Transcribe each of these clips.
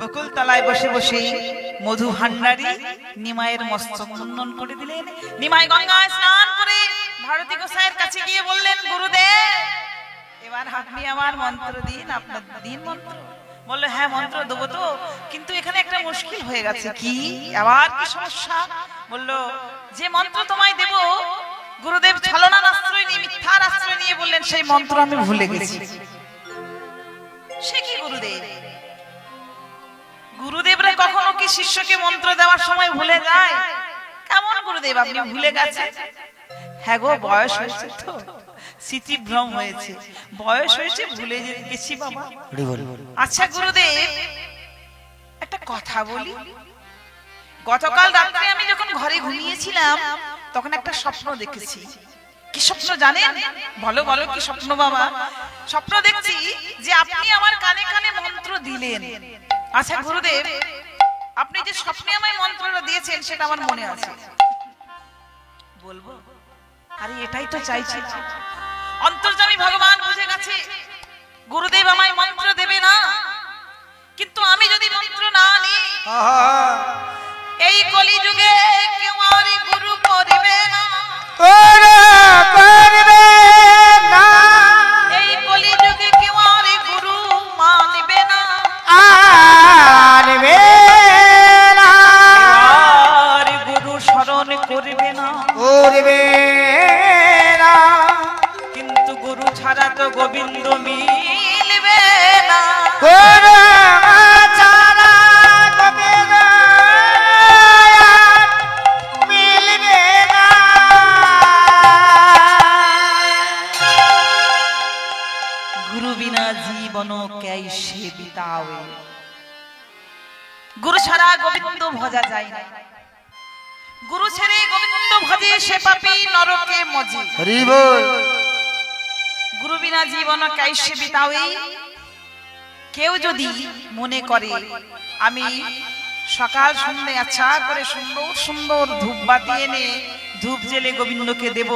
বকুল তলায় বসে বসে মধু ভান্ডারী নিমাইয়ের মস্তক মুন্ডন করে দিলেন। নিমাই গঙ্গায় স্নান করে ভারতী গোসাইয়ের কাছে গিয়ে বললেন, গুরুদেব এবার আপনি আমার মন্ত্র দিন, আপনার দিন মন্ত্র। বললো, হ্যাঁ মন্ত্র দেবো তো, কিন্তু এখানে একটা মুশকিল হয়ে গেছে। কি? আবার কি সমস্যা? বললো, যে মন্ত্র তোমায় দেব গুরুদেব ছলনার আশ্রয় নিয়ে, মিথ্যার আশ্রয় নিয়ে বললেন, সেই মন্ত্র আমি ভুলে গেছি। সে কি গুরুদেব? গুরুদেবরা কখনো কি শিষ্যকে মন্ত্র দেওয়ার সময় ভুলে যায়? কেমন গুরুদেব আপনি ভুলে গেছেন? হ্যাঁ গো, বয়স হয়েছে তো, স্মৃতিভ্রম হয়েছে, বয়স হয়েছে, ভুলে গেছি বাবা। আচ্ছা গুরুদেব একটা কথা বলি, গতকাল রাত্রে আমি যখন ঘরে ঘুমিয়েছিলাম তখন একটা স্বপ্ন দেখেছি। কি স্বপ্ন জানেন? বলো বলো কি স্বপ্ন বাবা? স্বপ্ন দেখছি যে আপনি আমার কানে কানে মন্ত্র দিলেন। আচ্ছা গুরুদেব, আপনি যে স্বপ্নে আমায় মন্ত্রটা দিয়েছেন সেটা আমার মনে আছে, বলবো? আরে এটাই তো চাইছি। অন্তর্যামী ভগবান বুঝে গেছে গুরুদেব আমায় মন্ত্র দেবে না, কিন্তু আমি যদি মন্ত্র না নিই এই কলিযুগে কেউ আর গুরু করবে না, এই কলিযুগে কেউ আর গুরু মানবে না, আর গুরু শরণ করবে না, কিন্তু গুরু ছাড়া তো গোবিন্দ মিলবে না, গুরু বিনা জীবন कैसे बितावे, গুরু ছাড়া গোবিন্দ ভজা যায় না, গুরু ছেড়ে গোবিন্দ ভজে সে পাপী নরকে মজে। গুরু বিনা জীবন कैसे बितावे। কেউ যদি মনে করে আমি সকাল সন্ধ্যে আচ্ছা করে সুন্দর সুন্দর ধূপবাতি এনে ধূপ জেলে গোবিন্দকে দেব,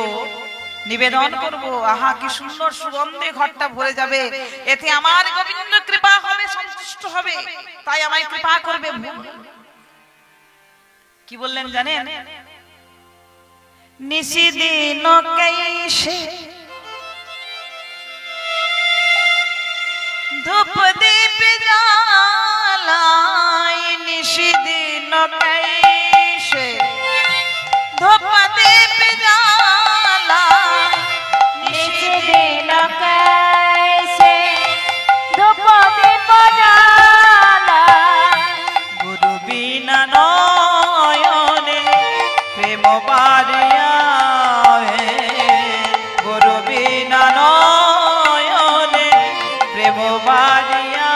নিবেদন করব, আহা কি সুন্দর সুগন্ধে ঘরটা ভরে যাবে, এতে আমার গোবিন্দ কৃপা হবে, সন্তুষ্ট হবে, তাই আমায় কৃপা করবে। কি বললেন জানেন? নিশিদিন कैसे ধূপ দীপ জ্বালাই, নিশিদিন कैसे ধূপ দীপ জ্বালাই, নিশিদিন कैसे ধূপ দীপ জ্বালাই, গুরু বিনা নয়নে প্রেম বারিয়া, গুরু বিনা নয়নে প্রেম বারিয়া,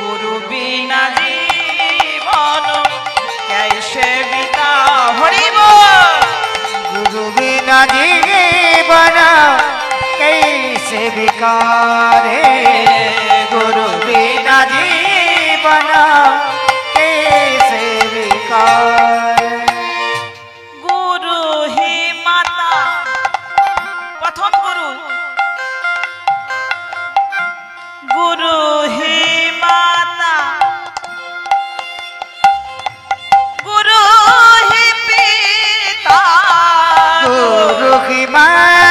গুরু বিনা জীবন कैसे बिता। हरि बोल। गुरु बिना जीवन कैसे बिकारे, गुरु बिना जीवन कैसे बिकारे। गुरु ही माता, प्रथम गुरु, गुरु ही माता, गुरु ही पिता, गुरु ही माता,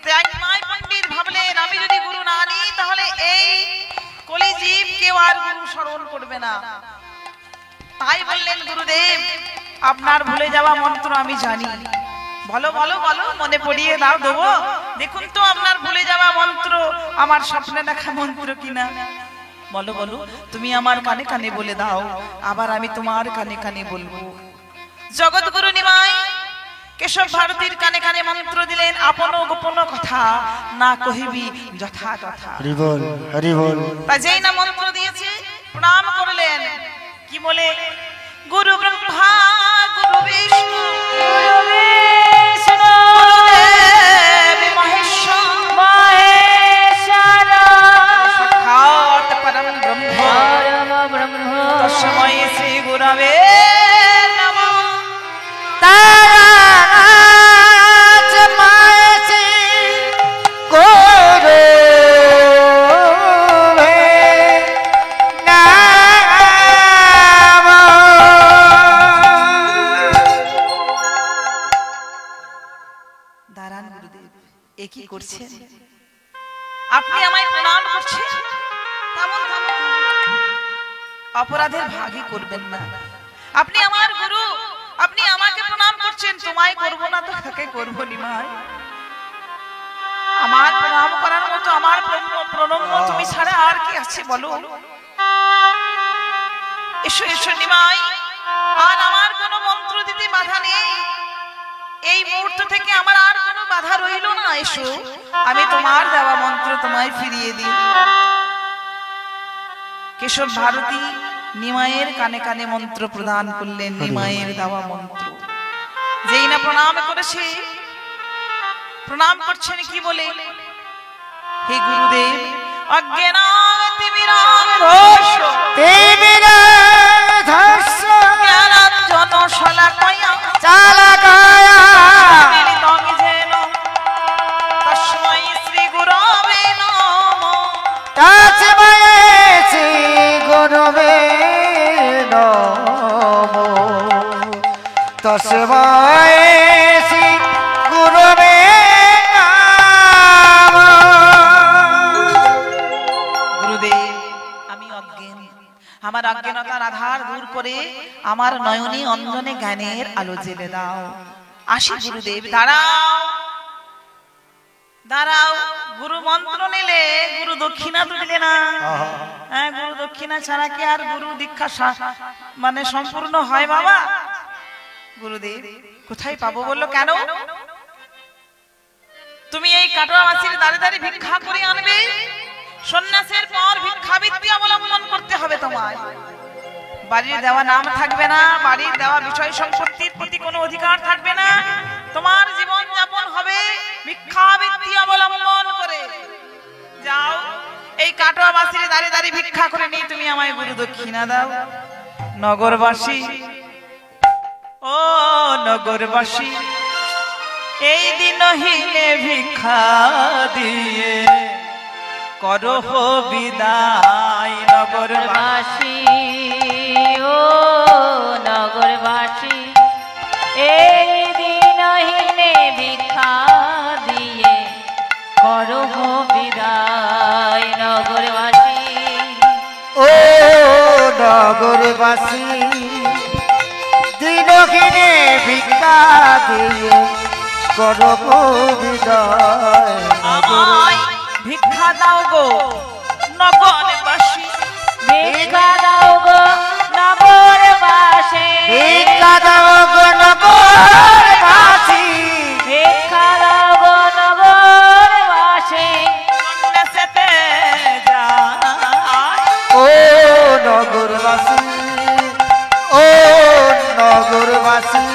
তাই নিমাই পণ্ডিত ভাবলেন আমি যদি গুরু না নিই তাহলে এই কলিজীব কেউ আর গুরু স্মরণ করবে না। তাই বললেন গুরুদেব আপনার ভুলে যাওয়া মন্ত্র আমি জানি, বলো বলো বলো, মনে পড়িয়ে দাও দেবো। দেখুন তো আপনার ভুলে যাওয়া মন্ত্র আমার স্বপ্নে দেখা মন্ত্র কিনা। বলো বলো, তুমি আমার কানে কানে বলে দাও, আবার আমি তোমার কানে কানে বলবো। জগৎগুরু নিমাই কেশব ভারতীর কানে কানে মন্ত্র দিলেন, আপন গোপন কথা না কহিবি যথা তথা। হরি বল হরি বল। তা যেই না মন্ত্র দিয়েছে প্রণাম করলেন, কি বলে? গুরু ব্রহ্মা গুরু বিষ্ণু গুরুদেব মহেশ্বর সাক্ষাৎ পরম ব্রহ্ম তস্मै শ্রী গুরবে নমঃ। কি করছেন আপনি? আমায় প্রণাম করছেন? অপরাধের ভাগই করবেন না। আপনি আমার গুরু, আপনি আমাকে প্রণাম করছেন, তোমায় করব না তো কাকে করব নিমাই? আমার প্রণাম করার মতো, আমার প্রণম্য তুমি ছাড়া আর কি আছে বলো? এসো এসো নিমাই, আর আমার কোনো মন্ত্র দিতে বাধা নেই। এই মুহূর্ত থেকে আমার আর কোনো বাধা রইল না। এসো, আমি তোমার দেওয়া মন্ত্র তোমায় ফিরিয়ে দিই। কেশব ভারতী নিমাইয়ের কানে কানে মন্ত্র প্রদান করলেন, নিমাইয়ের দেওয়া মন্ত্র। যেই না প্রণাম করেছে, প্রণাম করছেন কি বলে? হে গুরুদেব, অজ্ঞানাতিমিরাম ঘোষ জ্ঞানাঞ্জন শলাকায়া চালাকায়া মিলিতং যেন তস্मै শ্রী গুরবে নমঃ। তস্मै শ্রী গুরবে নমঃ। তস্मै শ্রী গুরবে নমঃ। গুরুদেব, আমি অজ্ঞান, আমার অজ্ঞানতার আধার দূর করে আমার নয়নে অঞ্জনে জ্ঞানের আলো জেলে দাও। আসি গুরুদেব। দাঁড়াও দাঁড়াও, গুরু মন্ত্র নিলে গুরু দক্ষিণা তো দিলে না। হ্যাঁ, গুরু দক্ষিণা ছাড়া কি আর গুরু দীক্ষা মানে সম্পূর্ণ হয় বাবা? গুরুদেব কোথায় পাবো বললো? কেন? তুমি এই কাটোয়া মাছির দাঁড়ে দাঁড়িয়ে ভিক্ষা করে আনবে। সন্ন্যাসের পর ভিক্ষাবৃত্তি অবলম্বন করতে হবে তোমায়। বাড়ির দেওয়া নাম থাকবে না, বাড়ির দেওয়া বিষয় সম্পত্তির প্রতি কোনো অধিকার থাকবে না। তোমার জীবন যাপন হবে ভিক্ষাবৃত্তি অবলম্বন করে। যাও, এই কাটোয়া মাছির দাঁড়ে দাঁড়িয়ে ভিক্ষা করে নিয়ে তুমি আমায় গুরু দক্ষিণা দাও। নগরবাসী, ও নগরবাসী, এই দিনহীনে ভিক্ষা দিয়ে করো বিদায়। নগরবাসী, ও নগরবাসী, এই দিনহীনে ভিক্ষা দিয়ে করো বিদায়। নগরবাসী, ও নগরবাসী, দিনহীনে ভিক্ষা দিয়ে করো বিদায়। আমায় ভিক্ষা দাও গো নগরবাসী, ভিক্ষা দাও গো নগরবাসী, ভিক্ষা দাও গো নগরবাসী, ভিক্ষা দাও গো নগরবাসী। সন্ন্যাসেতে যায়, ও নগরবাসী, ও নগরবাসী,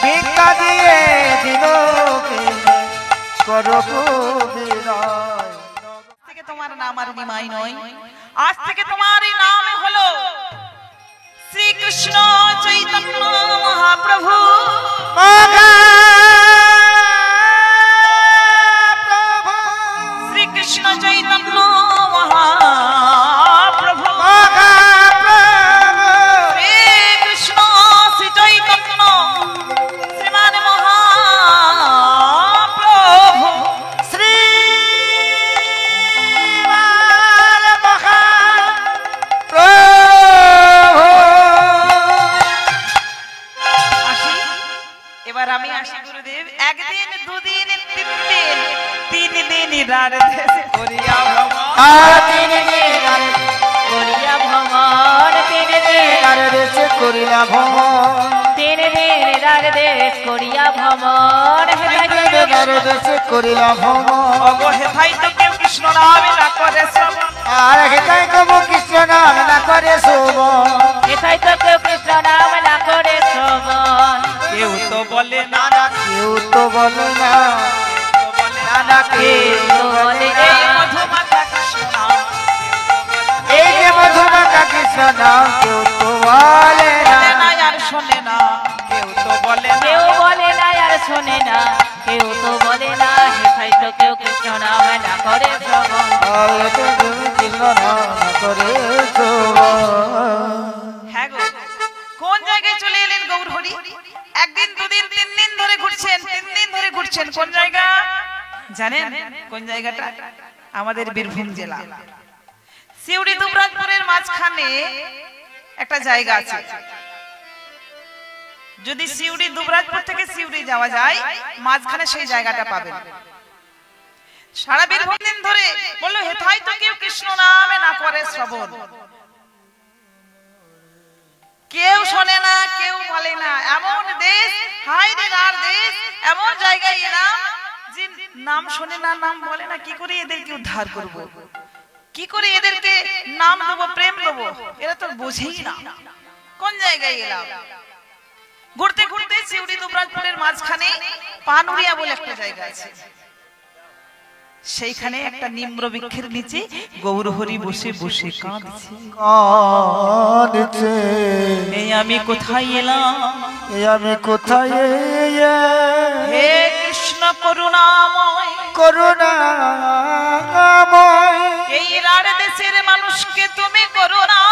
ভিক্ষা দিয়ে দিনহীনে করো বিদায়। থেকে তোমার নাম আর নিমাই নয়, আজ থেকে তোমার এই নাম হলো শ্রীকৃষ্ণ চৈতন্য মহাপ্রভু। শ্রীকৃষ্ণ চৈতন্য মহাপ্রভু, শ্রীকৃষ্ণ শ্রী চৈতন্য শ্রীমান মহাপ্রভু। আসি গুরুদেব। একদিন দুদিন তিন দিন রার দেশ করিয়া ভ্রমণ। 3 দিন আর করিয়া ভ্রমণ 3 দিন আর দেশে করিলা ভ্রমণ। 3 দিন রাগ দেশ করিয়া ভ্রমণ। আর দেশে করিলা ভ্রমণ। অগো হেথাই তো কেউ কৃষ্ণ নামে না করে শ্রবণ। আর হেতাই কবু কৃষ্ণ নাম না করে শোভন। এটাই তো কেউ কৃষ্ণ নাম না করে শ্রবণ। কেউ তো বলে না, কেউ তো বলে না, কেউ তো বলে না, না কেউ তো বলে না। এই মধুমাখা কৃষ্ণ নাম। এই যে মধুমাখা কৃষ্ণ নাম কেউ তো বলে না। বলে না আর শোনে না, কেউ তো বলে না। কেউ বলে না আর শোনে না, কেউ তো বলে না। হেথাই তো কেউ কৃষ্ণ নাম না করে শ্রবণ। আর এতে তুমি কৃষ্ণ নাম না করে শোভন। হ্যাঁ গো, কোন জায়গায় চলে এলেন গৌর হরি? একদিন দুদিন 3 দিন ধরে ঘুরছেন, 3 দিন ধরে ঘুরছেন। কোন জায়গা জানেন? কোন জায়গাটা? আমাদের বীরভূম জেলা সিউড়ি দুবরাজপুরের মাঝখানে একটা জায়গা আছে। যদি সিউড়ি দুবরাজপুর থেকে সিউড়ি যাওয়া যায়, মাঝখানে সেই জায়গাটা পাবেন। সারা বীরভূম দিন ধরে বললো হেথাই তো কেউ কৃষ্ণ নামে না করে শ্রবণ। কেউ শোনে না, কেউ বলে না। এমন দেশ, হাই রে রার দেশ, এমন জায়গায় এলাম যে নাম শোনে না, নাম বলে না। কি করে এদেরকে উদ্ধার করব? কি করে এদেরকে নাম দেবো, প্রেম দেবো? এরা তো বোঝেই না। কোন জায়গায় এলাম? ঘুরতে ঘুরতে সিউড়ি দুবরাজপুরের মাঝখানে পানুরিয়া বলে একটা জায়গা আছে। সেইখানে একটা নিম্র বৃক্ষের নিচে গৌরহরি বসে বসে কাঁদছে। কাঁদছে এই আমি কোথায় এলাম? এই আমি কোথায় হে কৃষ্ণ করুণাময়, করুণাময়। এই রার দেশের মানুষকে তুমি করুণা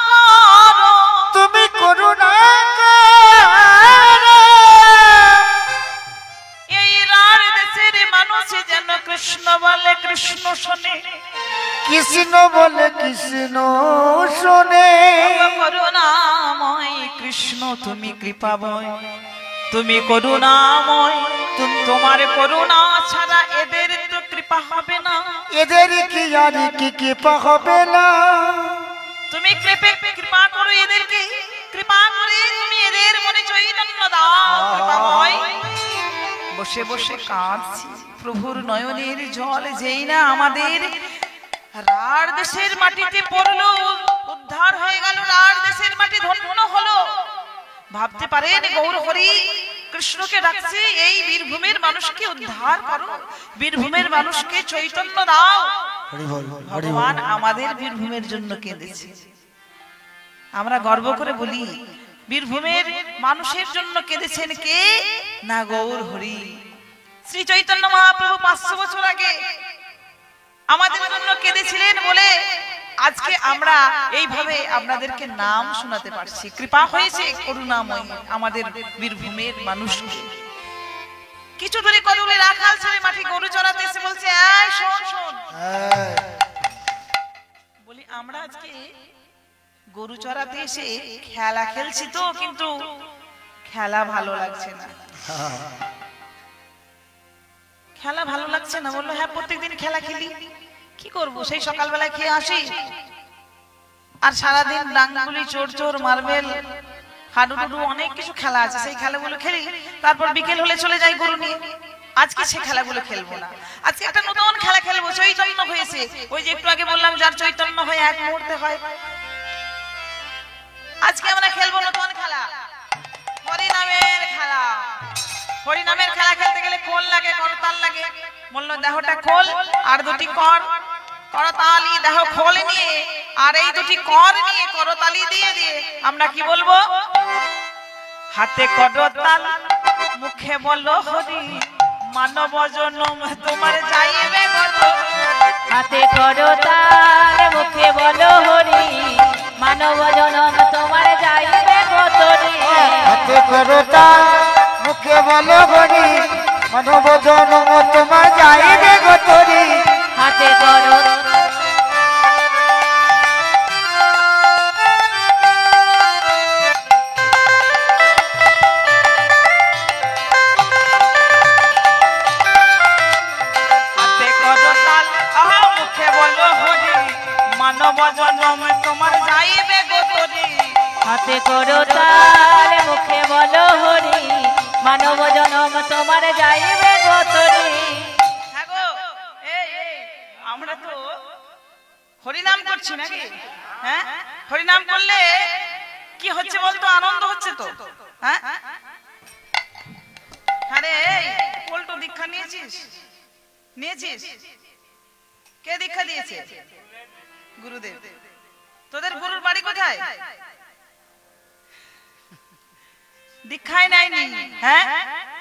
করো। তুমি করুণা এই রার দেশের মানুষ যেন কৃষ্ণ বলে কৃষ্ণ শোনে। কৃষ্ণ বলে কৃষ্ণ শোনে। করুণাময় কৃষ্ণ তুমি কৃপাময়, তুমি করুণাময়। তোমার করুণা ছাড়া এদের তো কৃপা হবে না। এদের কি আর কি কৃপা হবে না। তুমি কৃপা করো এদেরকে, কৃপা করে তুমি এদের মনে চৈতন্য দাও কৃপাময়। বসে বসে কাঁদছি, প্রভুর নয়নের জল যেই না আমাদের রার দেশের মাটিতে পড়লো, উদ্ধার হয়ে গেল। রার দেশের মাটি ধন্য হলো। ভাবতে পারেন গৌর হরি কৃষ্ণকে ডাকছে, এই বীরভূমের মানুষকে উদ্ধার করো, বীরভূমের মানুষকে চৈতন্য দাও। ভগবান আমাদের বীরভূমের জন্য কেঁদেছে। আমরা গর্ব করে বলি বীরভূমের মানুষের জন্য কেঁদেছেন কে? না গৌর হরি। শ্রী চৈতন্য মহাপ্রভু 500 বছর আগে আমাদের জন্য কেঁদেছিলেন বলে আজকে আমরা এইভাবে আপনাদেরকে নাম শোনাতে পারছি। কৃপা হয়েছে করুণাময় আমাদের বীরভূমের মানুষকে। কিছু দূরে কদলে রাখাল ছেলে মাঠে গরু চড়াতে এসে বলছে, এই শোন শোন। বলি আমরা আজকে গরু চড়াতে এসে খেলা খেলছি তো, কিন্তু খেলা ভালো লাগছে না। খেলা ভালো লাগছে না? বললো হ্যাঁ, প্রত্যেকদিন খেলা খেলি। কি করব? সেই সকালবেলায় খেয়ে আসি, আর সারাদিন ডাঙ্গুলি, চোর চোর, মার্বেল, হাডুডুডু, অনেক কিছু খেলা আছে, সেই খেলাগুলো খেলি। তারপর বিকেল হলে চলে যাই গরু নিয়ে। আজকে সে খেলাগুলো খেলবো না, আজকে একটা নতুন খেলা খেলবো। চৈতন্য হয়েছে, ওই যে একটু আগে বললাম যার চৈতন্য হয় এক মুহূর্তে হয়। আজকে আমরা খেলবো নতুন খেলা, হরিনামের খেলা। হরিনামের খেলা খেলতে গেলে খোল লাগে, করতাল লাগে। বললো দেহটা খোল আর দুটি কর, করতালি দেহ খোল নিয়ে আর এই দুটি কর নিয়ে করতালি দিয়ে দিয়ে আমরা কি বলবো? হাতে করতাল, মুখে বলো হরি, মানব জনম তোমার যাইবে গত। হাতে করতাল, মুখে বলো হরি, মানব জনম তোমার যাইবে গতরে। হাতে করতাল, মুখে বলো হরি, মানব জনম তোমার যাইবে গতরি। হাতে করো মানব জনম তোমার যাইবে গো তরি। হাতে করো তাল মুখে বলো হরি, মানব জনম তোমার যাইবে গো তরি। হ্যাঁ গো, এই আমরা তো হরিনাম করছি নাকি? হ্যাঁ, হরিনাম করলে কি হচ্ছে বলতো? আনন্দ হচ্ছে তো। হ্যাঁ, আরে পল্টু দীক্ষা নিয়েছিস? নিয়েছিস? কে দীক্ষা দিয়েছে? গুরুদেব। তোদের গুরুর বাড়ি কোথায়? দীক্ষায় নেয়নি। হ্যাঁ,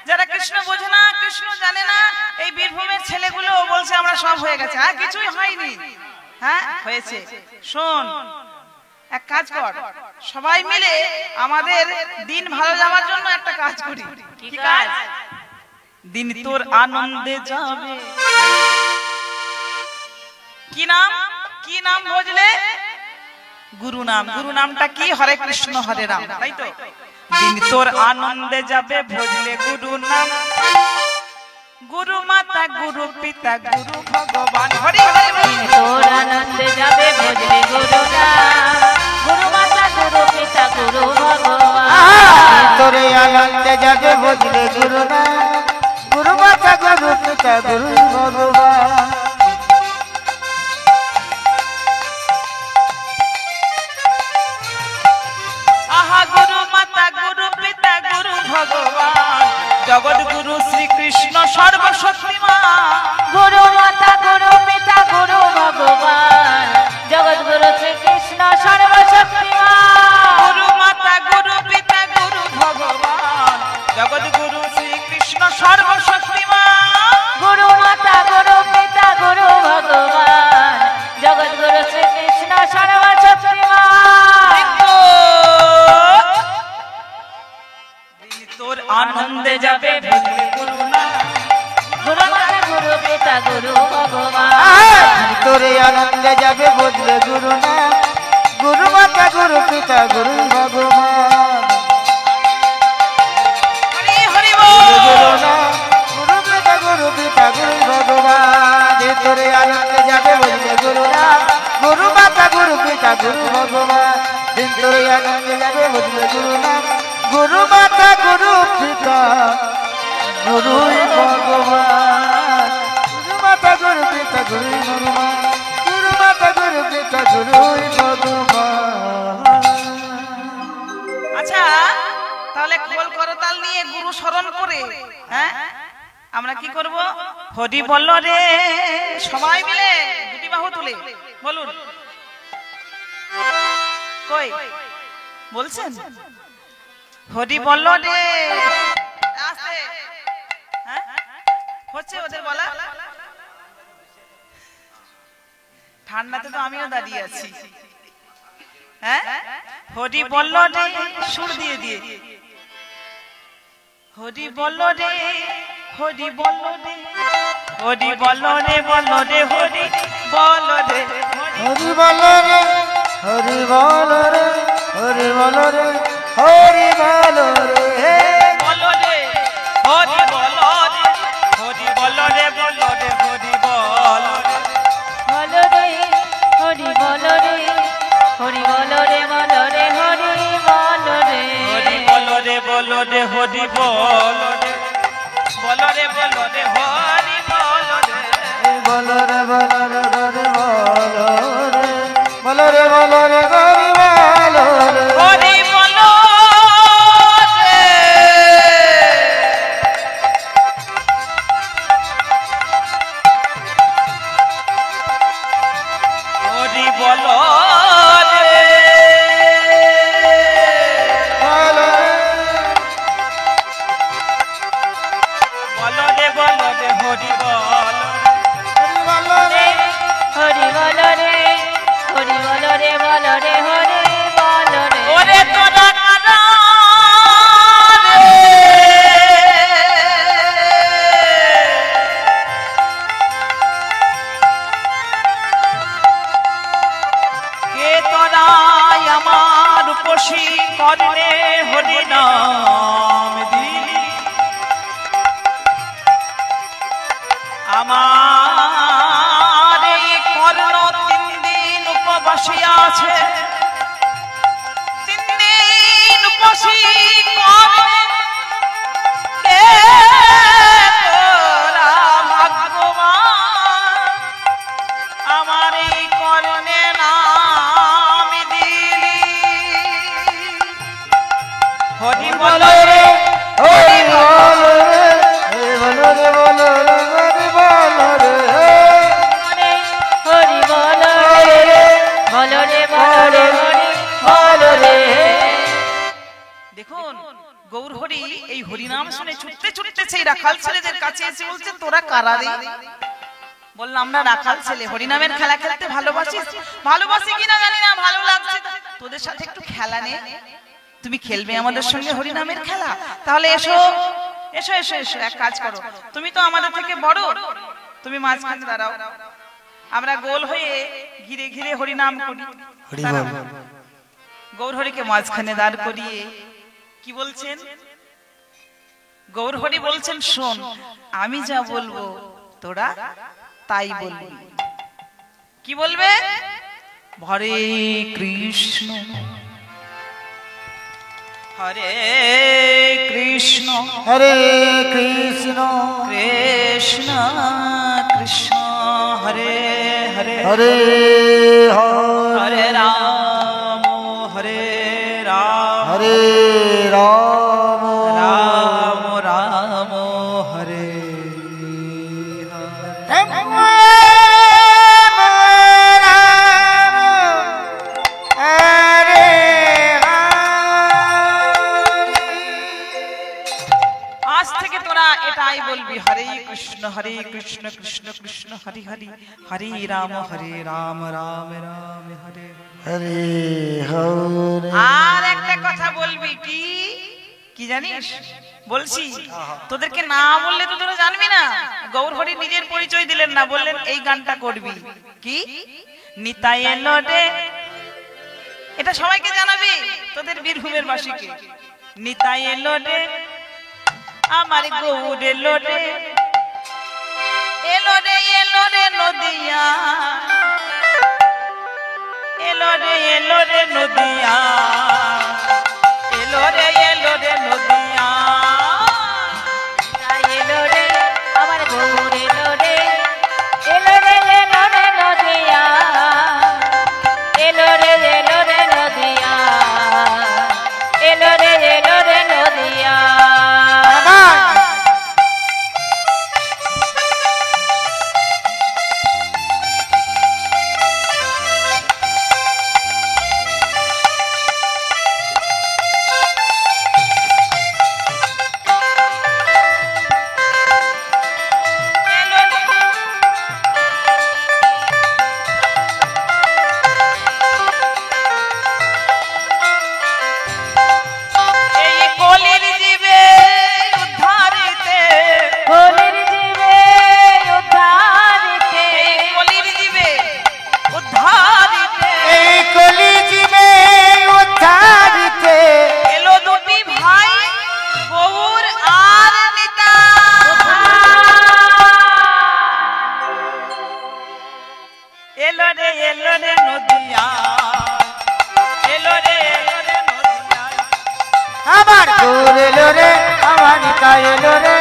যারা কৃষ্ণ বোঝে না, কৃষ্ণ জানে না, এই বীরভূমের ছেলেগুলো বলছে আমরা সব হয়ে গেছে। হ্যাঁ, কিছুই হয়নি। হ্যাঁ, হয়েছে। শোন, এক কাজ কর, সবাই মিলে আমাদের দিন ভালো যাওয়ার জন্য একটা কাজ করি। কি কাজ? দিন তোর আনন্দে যাবে। কি নাম? কি নাম ভজলে? গুরু নাম। গুরু নামটা কি? হরে কৃষ্ণ হরে রাম, তাই তো? দিন তোর আনন্দে যাবে ভজলে গুরু নাম। গুরু মাতা, গুরু পিতা, গুরু ভগবান। হরি হরি বল। তোর আনন্দে যাবে ভজলে গুরু নাম, গুরু মাতা গুরু পিতা গুরু ভগবান। তোরে আনন্দে যাবে ভজলে গুরু নাম, গুরু মাতা গুরু পিতা গুরু ভগবান। আহা, গুরু মাতা, গুরু পিতা, গুরু ভগবান, জগৎ গুরু শ্রীকৃষ্ণ সর্বশক্তিমান। গুরু মাতা গুরু পিতা গুরু ভগবান, জগৎ গুরু শ্রীকৃষ্ণ সর্বশক্তিমান। গুরু মাতা, গুরু পিতা, গুরু ভগবান, জগৎ গুরু শ্রীকৃষ্ণ সর্বশক্তিমান। গুরু মাতা গুরু পিতা গুরু ভগবান, জগৎ গুরু শ্রীকৃষ্ণ সর্বশক্তিমান। তোর আনন্দে যাবে ভজলে গুরু নাম। গুরু মাতা গুরু পিতা গুরু ভগবান। তোরে আনন্দে যাবে ভজলে গুরু নাম, গুরু মাতা গুরু পিতা গুরু ভগবান। হরি হরি বল। গুরু নাম, গুরু পিতা গুরু পিতা গুরু ভগবান। তোরে আনন্দে যাবে ভজলে গুরু নাম, গুরু মাতা গুরু পিতা গুরু ভগবান। তোরে আনন্দে যাবে ভজলে গুরু নাম, গুরু মাতা গুরু পিতা গুরু ভগবান। গুরু মাতা গুরু পিতা গুরু ভগবান, গুরু মাতা গুরু পিতা গুরু ভগবান। আচ্ছা, তাহলে খোল করতাল নিয়ে গুরু স্মরণ করে, হ্যাঁ, আমরা কি করব? হরি বল রে, সবাই মিলে দুটি বাহু তুলে বলুন। কই বলছেন? হরি বল রে। আস্তে। হ্যাঁ, হচ্ছে ওদের বলা। ঠান্ডাতে তো আমিও দাঁড়িয়ে আছি। হ্যাঁ, হরি বল রে, সুর দিয়ে দিয়ে। হরি বল রে, হরি বল রে, হরি বল রে, বল রে, হরি বল রে। হরি বল রে, হরি বল রে, হরি বল রে, হরি বল রে। বল রে, হরি বল রে, হরি বল রে, বল রে, হরি বল রে। বল রে হরি বল রে, হরি বল রে বল রে হরি বল রে। হরি বল রে, বল রে, হরি বল রে, বল রে, বল রে, হরি বল রে। বল রে, বল রে, হরি বল রে, বল রে, বল রে, হরি বল রে। হরি বল রে। হরি বল রে। বল রে, বল রে, বল রে, হরি বল রে। হরি বল রে। হরি বল রে, হরি বল রে বল রে হরি বল রে। ওরে তোরা কারা রে? কে তোরাই আমার উপসী কর্ণে হরি নাম দিলি? আমার এই কর্ণ 3 দিন উপবাস বলো রে হরি বলো রে হরি বলো রে বলো রে বলো রে হরি বলো রে। দেখুন গৌর হরি এই হরিনাম শুনে ছুটতে ছুটতে সেই রাখাল ছেলেদের কাছে এসে বলছে, তোরা কারা রে? বললাম আমরা রাখাল ছেলে, হরিনামের খেলা খেলতে ভালোবাসিস। ভালোবাসি কিনা জানি না, ভালো লাগছে, তোদের সাথে একটু খেলা নে, তুমি খেলবে আমাদের সঙ্গে হরিনামের খেলা? তাহলে এসো এসো এসো এসো, এক কাজ করো, তুমি তো আমাদের থেকে বড়, তুমি মাঝখানে দাঁড়াও, আমরা গোল হয়ে ঘিরে ঘিরে হরিনাম করি। গৌর হরিকে মাঝখানে দাঁড় করিয়ে কি বলছেন? গৌর হরি বলছেন, শোন, আমি যা বলবো তোরা তাই বলবি। কি বলবে? হরে কৃষ্ণ হরে কৃষ্ণ হরে কৃষ্ণ কৃষ্ণ কৃষ্ণ হরে হরে হরে হরে রাম হরে রাম হরে রাম রাম রাম হরে আজ থেকে তোরা এটাই বলবি, হরে কৃষ্ণ কৃষ্ণ কৃষ্ণ হরি হরি, হরে রাম রাম রাম হরে। হরে হরে। আর একটা কথা বলবি, কি কি জানিস? বলছি, তোদেরকে না বললে তো তোরা জানবি না। গৌর হরি নিজের পরিচয় দিলেন না, বললেন এই গানটা করবি। কি? নিতাই এলো রে, এটা সবাইকে জানাবি, তোদের বীরভূমের বাসীকে। নিতাই এলো রে আমার গৌর এলো রে, এলো রে নদিয়া, এলো রে নদিয়া, এলো রে নদিয়া, এলো রে আমার গৌর এলো রে, এলো রে নদিয়া, এলো রে নদিয়া, এলো রে নদিয়া। আমার গৌর এলো রে, আমার নিতাই এলো রে,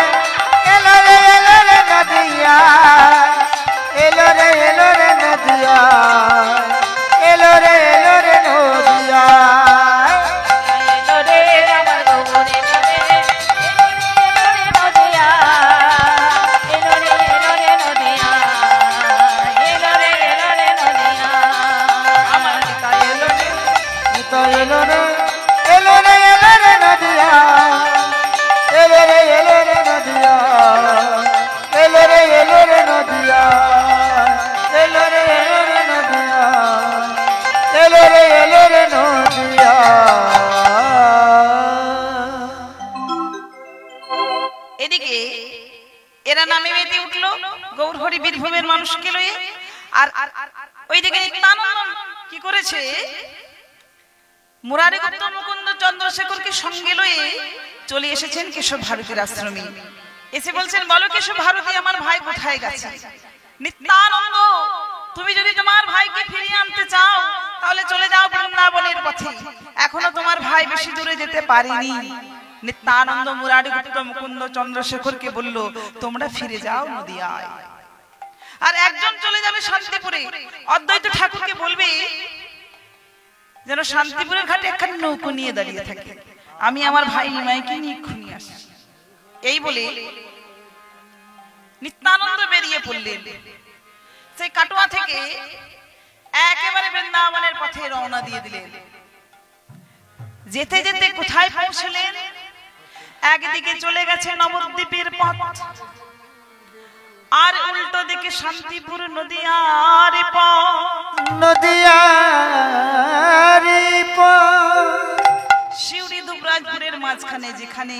এলো রে নদিয়া, এলো রে নদিয়া, এলো রে নদিয়া। এলো রে আমার গৌর এলো রে, এলো রে নদিয়া, এলো রে নদিয়া, এলো রে নদিয়া। আমার নিতাই এলো রে, নিতাই এলো রে, এলো রে নদিয়া, এলো রে নদিয়া, এলো রে নদিয়া, এলো রে নদিয়া, এলো রে নদিয়া। এদিকে এরা নামে মেতে উঠলো গৌর হরি বীরভূমের মানুষকে লয়ে। আর ওইদিকে নিত্যানন্দ কি করেছে? মুরারি গুপ্ত মুকুন্দ চন্দ্রশেখরকে সঙ্গে লয়ে চলে এসেছেন কেশব ভারতীর আশ্রমে। এসে বলছেন, বলো কেশব ভারতী, আমার ভাই কোথায় গেছে? নিত্যানন্দ, তুমি যদি তোমার ভাইকে ফিরিয়ে আনতে চাও তাহলে চলে যাও বৃন্দাবনের পথে, এখনো তোমার ভাই বেশি দূরে যেতে পারেনি। নিত্যানন্দ মুরারি গুপ্ত মুকুন্দ চন্দ্রশেখরকে বলল, তোমরা ফিরে যাও নদিয়ায়। আর একজন চলে যাবে শান্তিপুরে, অদ্বৈত ঠাকুরকে বলবে যেন শান্তিপুরের ঘাটে একখানি নৌকো নিয়ে দাঁড়িয়ে থাকে, আমি আমার ভাই নিমাইকে নিয়ে এক্ষুনি আসি। এই বলে নিত্যানন্দ বেরিয়ে পড়লেন। সেই কাটোয়া থেকে একেবারে বৃন্দাবনের পথে রওনা দিয়ে দিলেন। যেতে যেতে কোথায় পৌঁছলেন? একদিকে চলে গেছে নবদ্বীপের পথ, আর উল্টো দিকে শান্তিপুর নদিয়ার পথ। নদিয়ার শিউরি দুবরাজপুরের মাঝখানে যেখানে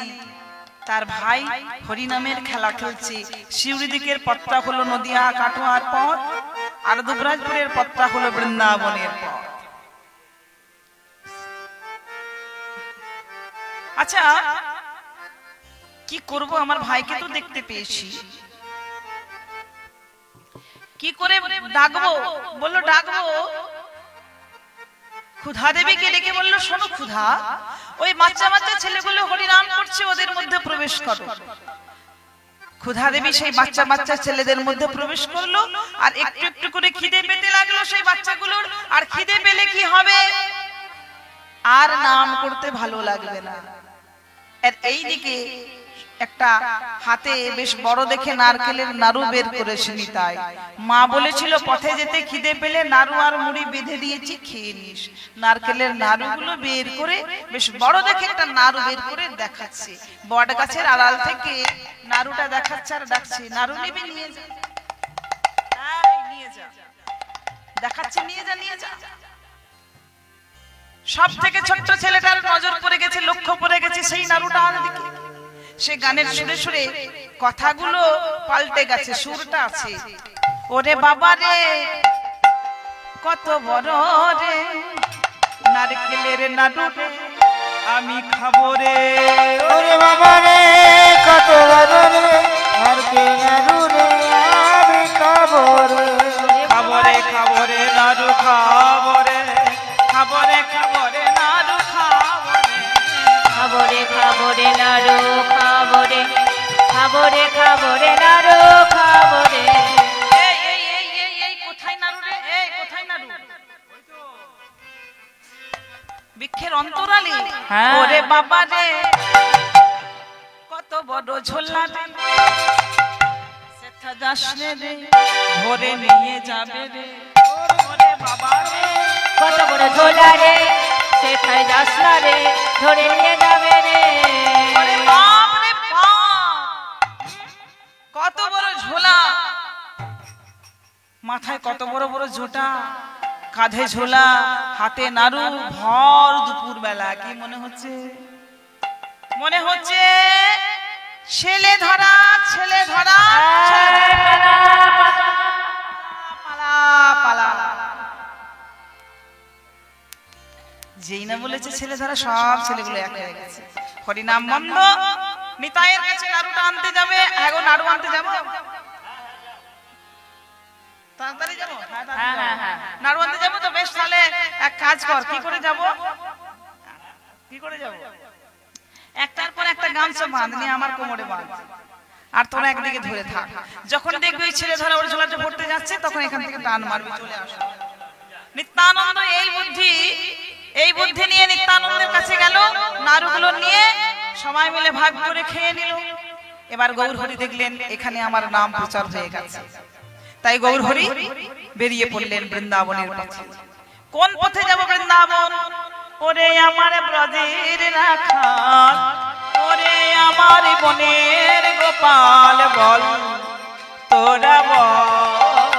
তার ভাই হরিনামের খেলা খেলছে, শিউরি দিকের পথটা হলো নদিয়া কাটোয়ার পথ, আর দুবরাজপুরের পথটা হলো বৃন্দাবনের পথ। আচ্ছা, কি করব? আমার ভাইকে তো দেখতে পেয়েছি, কি করে ডাকবো? বললো ডাকবো। ক্ষুধা দেবীকে ডেকে বললো, শোনো ক্ষুধা, ওই বাচ্চা বাচ্চা ছেলেগুলো হরিনাম করছে, ওদের মধ্যে প্রবেশ করো। ক্ষুধা দেবী সেই বাচ্চা বাচ্চা ছেলেদের মধ্যে প্রবেশ করলো, আর একটু একটু করে খিদে পেতে লাগলো সেই বাচ্চাগুলোর। আর খিদে পেলে কি হবে? আর নাম করতে ভালো লাগবে না। আর এইদিকে একটা হাতে বেশ বড় দেখে নারকেলের নাড়ু বের করেছে নিতাই। মা বলেছিল পথে যেতে খিদে পেলে নাড়ু আর মুড়ি বেঁধে দিয়েছি, খেয়ে নিস। নারকেলের নাড়ুগুলো বের করে বেশ বড় দেখে একটা নাড়ু বের করে দেখাচ্ছে। বট গাছের আড়াল থেকে নাড়ুটা দেখাচ্ছে আর ডাকছে, নাড়ু নিবি? নিয়ে যা, নিয়ে যা। দেখাচ্ছে, নিয়ে যা, নিয়ে যা। সব থেকে ছোট্ট ছেলেটার নজর পড়ে গেছে, লক্ষ্য পড়ে গেছে সেই নাড়ুটার দিকে। সে গানের সুরে সুরে কথাগুলো পাল্টে গেছে, সুরটা আছে, ওরে বাবা রে কত বড় রে নারকেলের নাড়ু রে আমি খাবো রে। ওরে বাবা রে কত বড় রে নারকেলের নাড়ু রে আমি খাবো রে। খাবো রে, খাবো রে নাড়ু খাবো রে, খাবো রে, খাবো রে নাড়ু খাবো রে। খাবো রে, খাবো রে নাড়ু খাবো রে, খাবো রে, খাবো রে নাড়ু খাবো রে। এই এই এই এই এই কোথায় নাড়ু রে? এই কোথায় নাড়ু? বৃক্ষের অন্তরালে। হ্যাঁ। ওরে বাবা রে কত বড় ঝোলা রে, সেটা যাস রে ধরে নিয়ে যাবে রে। ওরে বাবা রে কত বড় ঝোলা রে, সেথায় যাস না রে, ধরে নিয়ে যাবে রে। ওরে বাপ রে বাপ, কত বড় ঝোলা, মাথায় কত বড় বড় ঝোঁটা, কাঁধে ঝোলা, হাতে নাড়ু, ভর দুপুর বেলা। কি মনে হচ্ছে? মনে হচ্ছে ছেলে ধরা, ছেলে ধরা, পালা পালা। যেই না বলেছে ছেলে ধরা, সব ছেলেগুলো এক হয়ে গেছে। হরিনাম বন্ধ, নিতাইয়ের কাছে নাড়ুটা আনতে যাবে। হ্যাঁ গো, নাড়ু আনতে যাবো, তাড়াতাড়ি যাবো। হ্যাঁ হ্যাঁ হ্যাঁ, নাড়ু আনতে যাবো তো? বেশ, তাহলে এক কাজ কর, কি করে যাবো? কি করে যাবো? একটার পর একটা গামছা বাঁধ নিয়ে আমার কোমরে বাঁধ, আর তোরা একদিকে ধরে থাক। যখন দেখবি ওই ছেলে ধরা ওর ঝোলাটা ভরতে যাচ্ছে, তখন এখান থেকে টান মারবি, চলে আসবে। নিত্যানন্দ এই বুদ্ধি নিয়ে নিত্যানন্দের কাছে গেল, নাড়ুগুলো নিয়ে সবাই মিলে ভাগ করে খেয়ে নিল। এবার গৌরহরি দেখলেন এখানে আমার নাম প্রচার হয়ে গেছে, তাই গৌরহরি বেরিয়ে পড়লেন বৃন্দাবনের পথে। কোন পথে যাব? বৃন্দাবন। ওরে আমার ব্রজের রাখাল, ওরে আমার বনের গোপাল, বল তোরা বল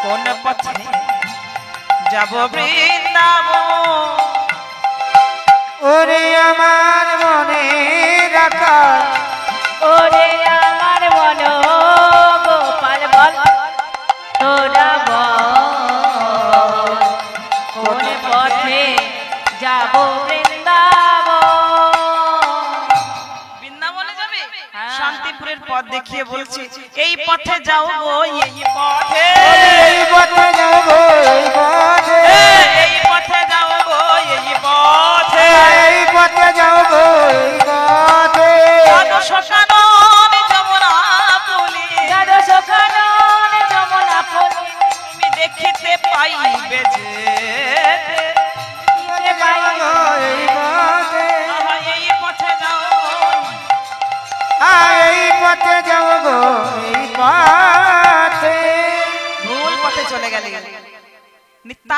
কোন পথে যাব বৃন্দাবন। ওরে আমার মনে রাখা, ওরে আমার মন গোপাল, বল তোরা বল কোন পথে যাব বৃন্দাবন। বৃন্দাবনে যাবে? হ্যাঁ। শান্তিপুরের পথ দেখিয়ে বলছে, এই পথে যাও গো, এই পথে, এই পথে যাবো এই পথে, এই পথে যাও গো, এই পথে। এই পথে যাবো এই পথে। সকানন যমুনা পুলি, যার সখানন যমুনা ফুলি, তুমি দেখিতে পাইবে যে, এই পথে, এই পথে যাও, এই পথে যাবো